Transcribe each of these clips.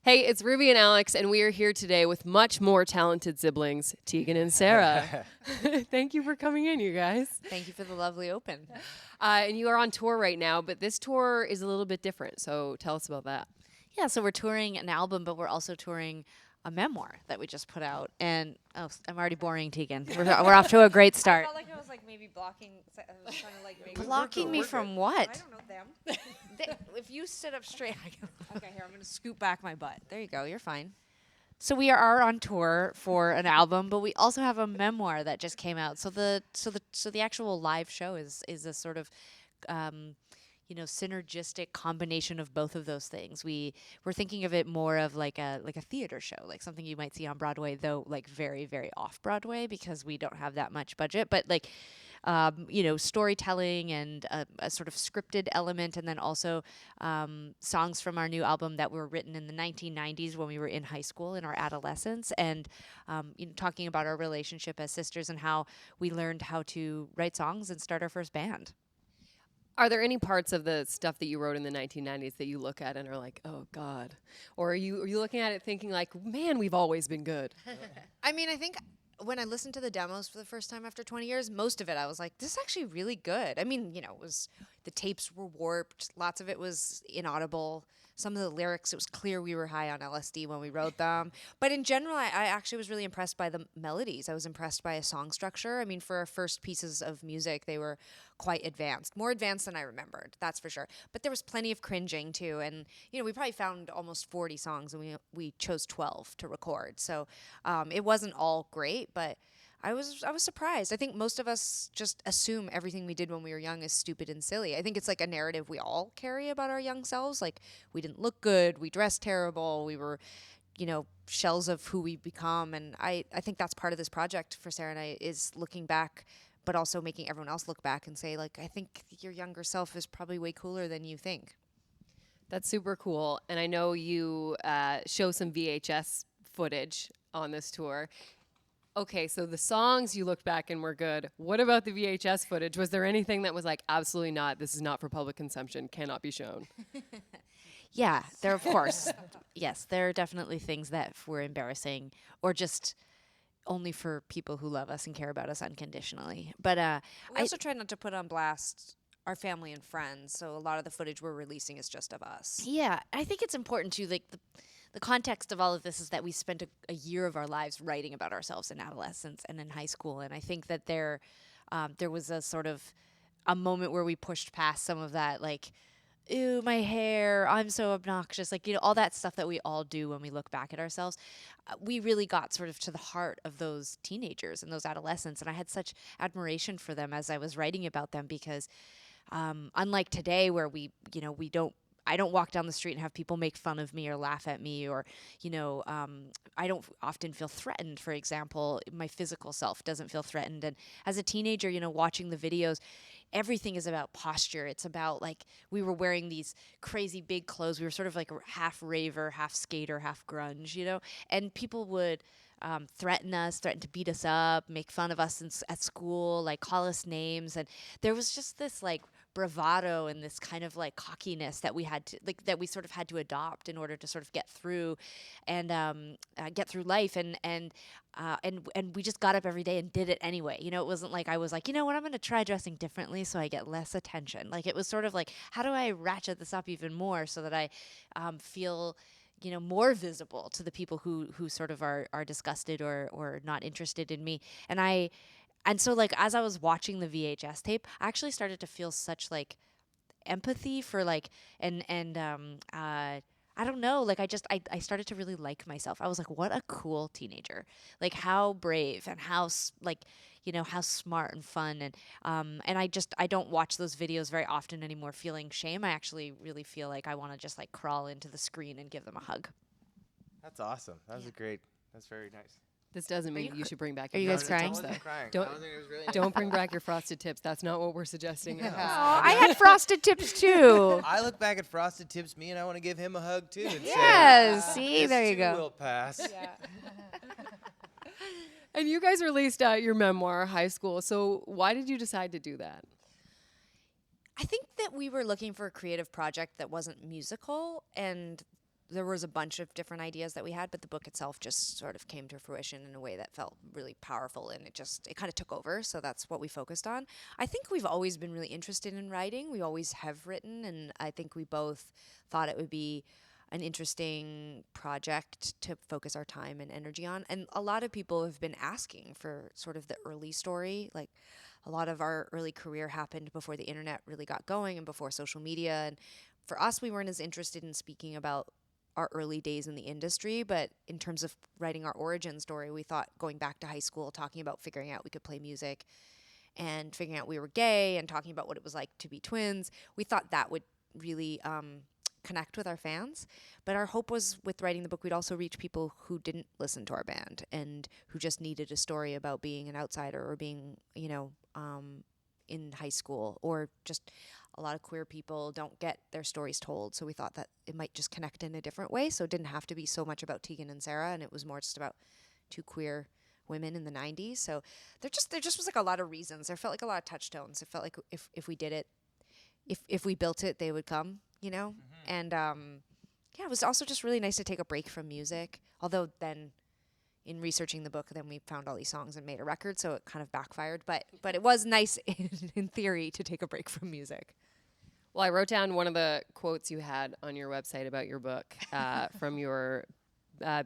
Hey, it's Ruby and Alex, and we are here today with much more talented siblings, Tegan and Sara. Thank you for coming in, you guys. Thank you for the lovely open. And you are on tour right now, but this tour is a little bit different, so tell us about that. Yeah, so we're touring an album, but we're also touring a memoir that we just put out. And I'm already boring, Tegan. We're off to a great I start. felt like I was like maybe blocking. I was trying to like make Blocking me from what? I don't know them. If you sit up straight, I can. Okay, here I'm gonna scoot back my butt. There you go. You're fine. So we are on tour for an album, but we also have a memoir that just came out. So the actual live show is a sort of synergistic combination of both of those things. We're thinking of it more of like a theater show, like something you might see on Broadway, though like very, very off Broadway because we don't have that much budget. But like storytelling and a sort of scripted element, and then also songs from our new album that were written in the 1990s when we were in high school, in our adolescence, and talking about our relationship as sisters and how we learned how to write songs and start our first band. Are there any parts of the stuff that you wrote in the 1990s that you look at and are like, oh, God? Or are you looking at it thinking like, man, we've always been good? I mean, I think when I listened to the demos for the first time after 20 years, most of it I was like, this is actually really good. I mean, it was the tapes were warped. Lots of it was inaudible. Some of the lyrics, it was clear we were high on LSD when we wrote them. But in general, I actually was really impressed by the melodies. I was impressed by a song structure. I mean, for our first pieces of music, they were quite advanced. More advanced than I remembered, that's for sure. But there was plenty of cringing, too. And, we probably found almost 40 songs, and we chose 12 to record. So it wasn't all great, but I was surprised. I think most of us just assume everything we did when we were young is stupid and silly. I think it's like a narrative we all carry about our young selves. Like, we didn't look good, we dressed terrible, we were, shells of who we become. And I think that's part of this project for Sara and I, is looking back, but also making everyone else look back and say, like, I think your younger self is probably way cooler than you think. That's super cool. And I know you show some VHS footage on this tour. Okay, so the songs you looked back and were good. What about the VHS footage? Was there anything that was like, absolutely not, this is not for public consumption, cannot be shown? Yeah, there, of course. Yes, there are definitely things that were embarrassing or just only for people who love us and care about us unconditionally. But We also tried not to put on blast our family and friends, so a lot of the footage we're releasing is just of us. Yeah, I think it's important to, like, the context of all of this is that we spent a year of our lives writing about ourselves in adolescence and in high school. And I think that there was a sort of a moment where we pushed past some of that, like, ew, my hair, I'm so obnoxious, like, all that stuff that we all do when we look back at ourselves. We really got sort of to the heart of those teenagers and those adolescents. And I had such admiration for them as I was writing about them because unlike today where I don't walk down the street and have people make fun of me or laugh at me, or, I don't often feel threatened, for example. My physical self doesn't feel threatened. And as a teenager, watching the videos, everything is about posture. It's about, like, we were wearing these crazy big clothes. We were sort of like half raver, half skater, half grunge, and people would threaten to beat us up, make fun of us at school, like call us names. And there was just this like bravado and this kind of like cockiness that we had to that we sort of had to adopt in order to sort of get through and get through life. And we just got up every day and did it anyway. It wasn't like I was like, what, I'm going to try dressing differently so I get less attention. Like, it was sort of like, how do I ratchet this up even more so that I feel more visible to the people who sort of are disgusted or not interested in me. And so, like, as I was watching the VHS tape, I actually started to feel such like empathy for like I don't know, like, I started to really like myself. I was like, what a cool teenager, like how brave and how how smart and fun. And I don't watch those videos very often anymore feeling shame. I actually really feel like I want to just like crawl into the screen and give them a hug. That's awesome. That's that's very nice. This doesn't mean you should bring back Are your you guys frosted crying? tips, though. I'm crying. Don't- I don't think it was really Don't bring back your frosted tips. That's not what we're suggesting. Oh, I had frosted tips too. I look back at Frosted Tips, me, and I want to give him a hug too. And Yes, say, see, this there you too go. will pass. And you guys released your memoir, High School. So why did you decide to do that? I think that we were looking for a creative project that wasn't musical, and there was a bunch of different ideas that we had, but the book itself just sort of came to fruition in a way that felt really powerful, and it kind of took over. So that's what we focused on. I think we've always been really interested in writing. We always have written, and I think we both thought it would be an interesting project to focus our time and energy on. And a lot of people have been asking for sort of the early story. Like, a lot of our early career happened before the internet really got going and before social media. And for us, we weren't as interested in speaking about our early days in the industry, but in terms of writing our origin story, we thought going back to high school, talking about figuring out we could play music and figuring out we were gay and talking about what it was like to be twins, we thought that would really connect with our fans. But our hope was, with writing the book, we'd also reach people who didn't listen to our band and who just needed a story about being an outsider or being, in high school, or just a lot of queer people don't get their stories told. So we thought that it might just connect in a different way. So it didn't have to be so much about Tegan and Sara, and it was more just about two queer women in the 90s. So there just was like a lot of reasons. There felt like a lot of touchstones. It felt like if we did it, if we built it, they would come, And it was also just really nice to take a break from music. Although then, in researching the book, then we found all these songs and made a record, so it kind of backfired. But it was nice in theory to take a break from music. Well, I wrote down one of the quotes you had on your website about your book from your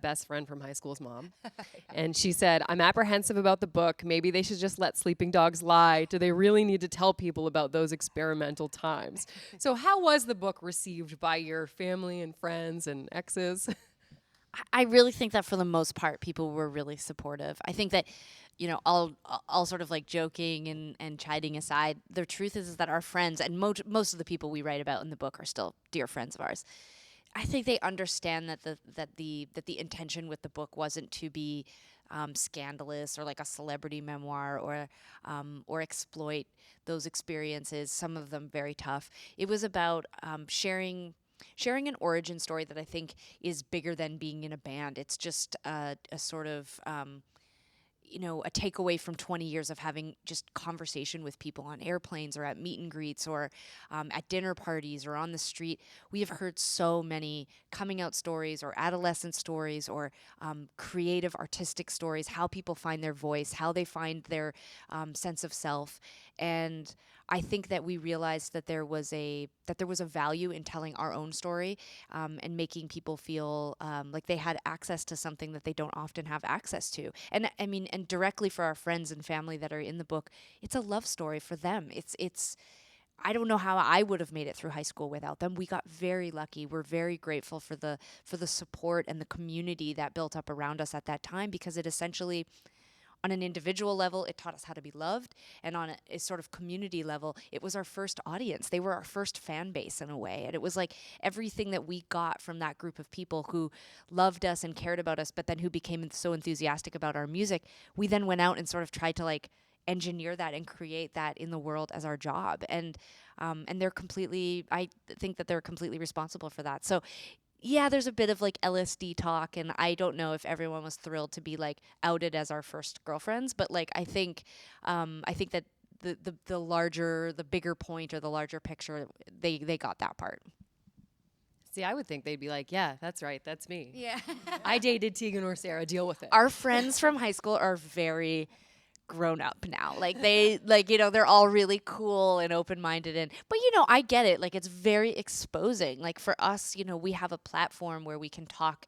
best friend from high school's mom. And she said, "I'm apprehensive about the book. Maybe they should just let sleeping dogs lie. Do they really need to tell people about those experimental times?" So how was the book received by your family and friends and exes? I really think that for the most part, people were really supportive. I think that, all sort of like joking and chiding aside, the truth is that our friends and most of the people we write about in the book are still dear friends of ours. I think they understand that the intention with the book wasn't to be scandalous or like a celebrity memoir or exploit those experiences. Some of them very tough. It was about sharing an origin story that I think is bigger than being in a band. It's just a sort of a takeaway from 20 years of having just conversation with people on airplanes or at meet and greets or at dinner parties or on the street. We have heard so many coming out stories or adolescent stories or creative artistic stories, how people find their voice, how they find their sense of self. And I think that we realized that there was a value in telling our own story and making people feel like they had access to something that they don't often have access to. And I mean, and directly for our friends and family that are in the book, it's a love story for them. It's I don't know how I would have made it through high school without them. We got very lucky. We're very grateful for the support and the community that built up around us at that time, because it essentially, on an individual level, it taught us how to be loved. And on a sort of community level, it was our first audience. They were our first fan base in a way. And it was like everything that we got from that group of people who loved us and cared about us, but then who became so enthusiastic about our music, we then went out and sort of tried to like engineer that and create that in the world as our job. And they're completely, I think that they're completely responsible for that. So yeah, there's a bit of like LSD talk, and I don't know if everyone was thrilled to be like outed as our first girlfriends, but like I think that the bigger point or the larger picture, they got that part. See, I would think they'd be like, "Yeah, that's right, that's me. Yeah. I dated Tegan or Sara. Deal with it." Our friends from high school are very grown up now. Like they're all really cool and open-minded, but I get it. Like, it's very exposing. Like, for us, we have a platform where we can talk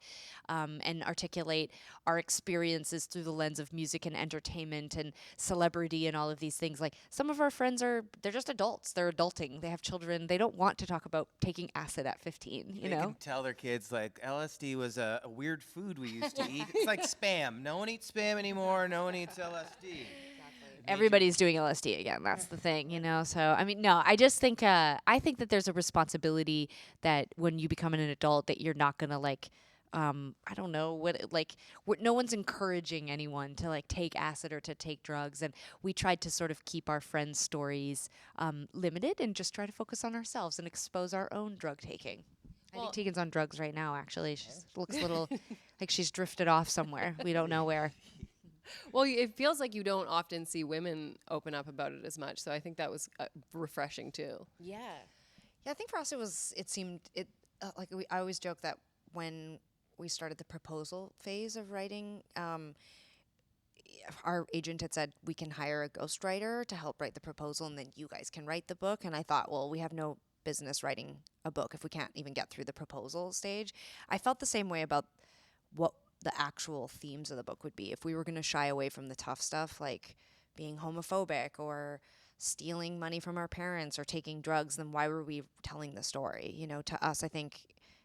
and articulate our experiences through the lens of music and entertainment and celebrity and all of these things. Like, some of our friends they're just adults. They're adulting. They have children. They don't want to talk about taking acid at 15, They can tell their kids, like, LSD was a weird food we used to eat. It's like Spam. No one eats Spam anymore. No one eats LSD. Everybody's doing LSD again. That's the thing, So, I mean, no, I just think, I think that there's a responsibility that when you become an adult that you're not going to like, I don't know no one's encouraging anyone to like take acid or to take drugs. And we tried to sort of keep our friends' stories limited and just try to focus on ourselves and expose our own drug taking. I think Tegan's on drugs right now, actually. She looks a little like she's drifted off somewhere. We don't know where. Well, it feels like you don't often see women open up about it as much, so I think that was refreshing too. Yeah. Yeah, I think for us it seemed I always joke that when we started the proposal phase of writing, our agent had said we can hire a ghostwriter to help write the proposal, and then you guys can write the book. And I thought, well, we have no business writing a book if we can't even get through the proposal stage. I felt the same way about what the actual themes of the book would be. If we were going to shy away from the tough stuff, like being homophobic or stealing money from our parents or taking drugs, then why were we telling the story? You know, to us, I think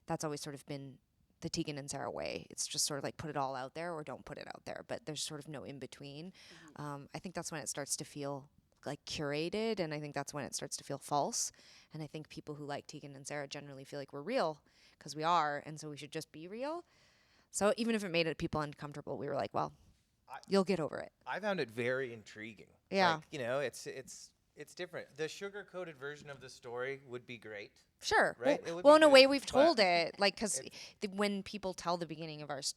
that's always sort of been the Tegan and Sara way. It's just sort of like put it all out there or don't put it out there, but there's sort of no in between. I think that's when it starts to feel like curated, and I think that's when it starts to feel false. And I think people who like Tegan and Sara generally feel like we're real because we are, and so we should just be real. So even if it made people uncomfortable, we were like, well, you'll get over it. I found it very intriguing. Yeah. Like, you know, it's different. The sugar-coated version of the story would be great. Sure. Right? It would Well, be in a good, way, we've but told it, like, because when people tell the beginning of our, it's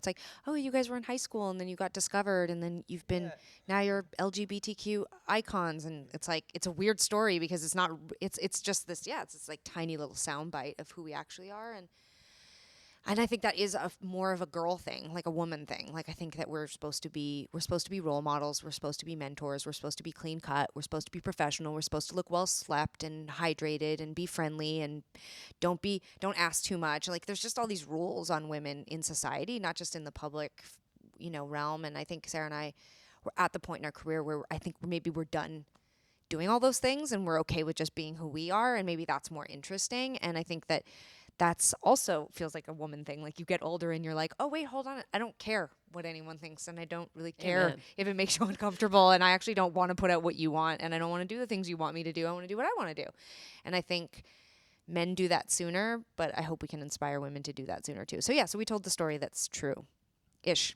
like, oh, you guys were in high school, and then you got discovered, and then you've been, now you're LGBTQ icons, and it's like, it's a weird story because it's not, it's just this, it's this like tiny little soundbite of who we actually are, and I think that is more of a girl thing, like a woman thing. Like I think that we're supposed to be role models. We're supposed to be mentors. We're supposed to be clean cut. We're supposed to be professional. We're supposed to look well slept and hydrated and be friendly and don't ask too much. Like there's just all these rules on women in society, not just in the public, realm. And I think Sara and I were at the point in our career where I think maybe we're done doing all those things and we're okay with just being who we are. And maybe that's more interesting. And I think that that's also feels like a woman thing. Like you get older and you're like, oh, wait, hold on. I don't care what anyone thinks. And I don't really care if it makes you uncomfortable. And I actually don't want to put out what you want. And I don't want to do the things you want me to do. I want to do what I want to do. And I think men do that sooner, but I hope we can inspire women to do that sooner too. So so we told the story that's true-ish.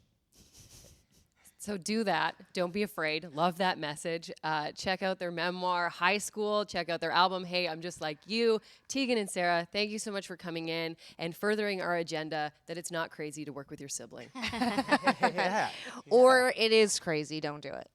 So do that. Don't be afraid. Love that message. Check out their memoir, High School. Check out their album, Hey, I'm Just Like You. Tegan and Sara, thank you so much for coming in and furthering our agenda that it's not crazy to work with your sibling. Yeah. Or it is crazy. Don't do it.